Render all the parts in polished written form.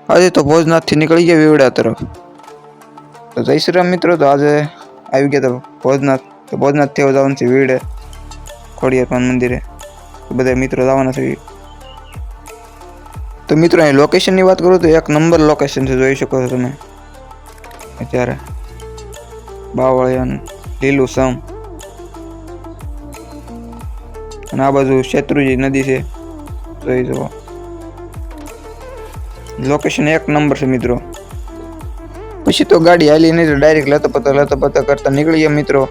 આજે તો ભોજનાથથી નીકળી ગયા વેવડા તરફ. તો જય શ્રી રામ મિત્રો. તો આજે આવી ગયા તો ભોજનાથ. તો ભોજનાથથી હવે જવાનું છે વેવડે ખોડિયાર મંદિરે. તો બધા મિત્રો જવાના છે. તો મિત્રો અહીં લોકેશનની વાત કરું તો એક નંબર લોકેશન છે, જોઈ શકો છો તમે. અત્યારે બાવળિયાન લીલું સમ અને આ બાજુ શેત્રુંજી નદી છે, જોઈ જુઓ. લોકેશન એક નંબર છે મિત્રો. પછી તો ગાડી હાલી નહીં, તો ડાયરેક્ટ લતપતા કરતા નીકળી ગયા મિત્રો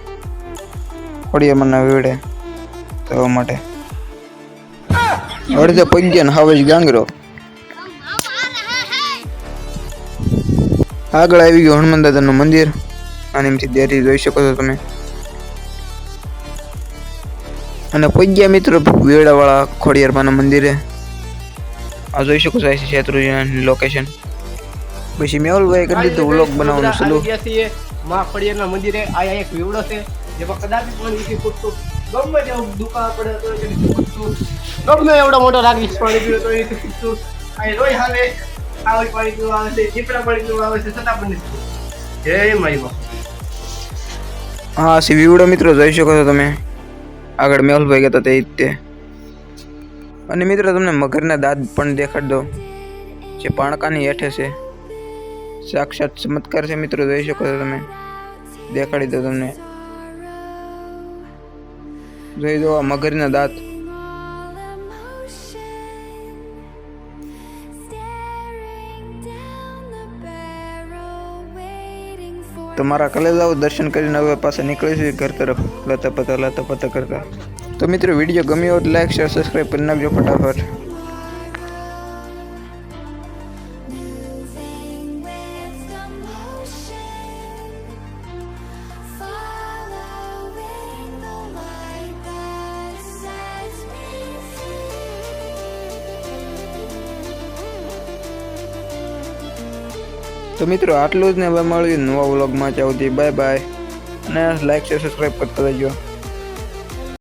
ખોડિયારના વેવડે જવા માટે. અડધે પગ્યા ને હવે જ ગાંગરો. આગળ આવી ગયું હનુમાન દાદાનું મંદિર. આનીમથી દેરી જોઈ શકો છો તમે. અને પગ્યા મિત્રો વેવડા વાળા ખોડિયારમાંના મંદિરે. આ જોઈ શકો છો શેત્રુંજીની લોકેશન. પછી મેહુલભાઈ કરી દીધું વ્લોગ બનાવવાનું ચાલુ. માં ખોડિયારના મંદિરે આયા એક વેવડો છે જેમાં કદાચ પણ ઈથી ફૂટતું ગમે તેવું દુકાળ પડે તો ઈથી ફૂટતું, ગમે એવડો મોટો રાગીશ પાણી પીવે તો ઈથી ફૂટતું. આ રોય હાલે આવી પાણી પીવા આવે છે, દીપડા પાણી પીવા આવે છે, છતાં પણ નથી. જય માઈ માં. હા સી વેવડો મિત્રો જોઈ શકો છો તમે. આગળ મેહુલભાઈ કહેતા તે રીતે. અને મિત્રો તમને મગરના દાંત પણ દેખાડ દો, જે પાણકાની હેઠે છે. સાક્ષાત ચમત્કાર છે મિત્રો, જોઈ શકો છો તમે. દેખાડી દો તમને. જોઈ દો આ મગરના દાંત. તમારા કલેજાઓ દર્શન કરીને હવે પાછા નીકળીશું ઘર તરફ લતા કરતા. તો મિત્રો વિડીયો ગમ્યો હોય તો લાઈક શેર સબસ્ક્રાઈબ કરી નાખજો ફટાફટ. તો મિત્રો આટલું જ ને. હવે મળીએ નવા વ્લોગમાં. ચાવતી બાય બાય. અને લાઈક શેર સબસ્ક્રાઈબ કરતા રહેજો.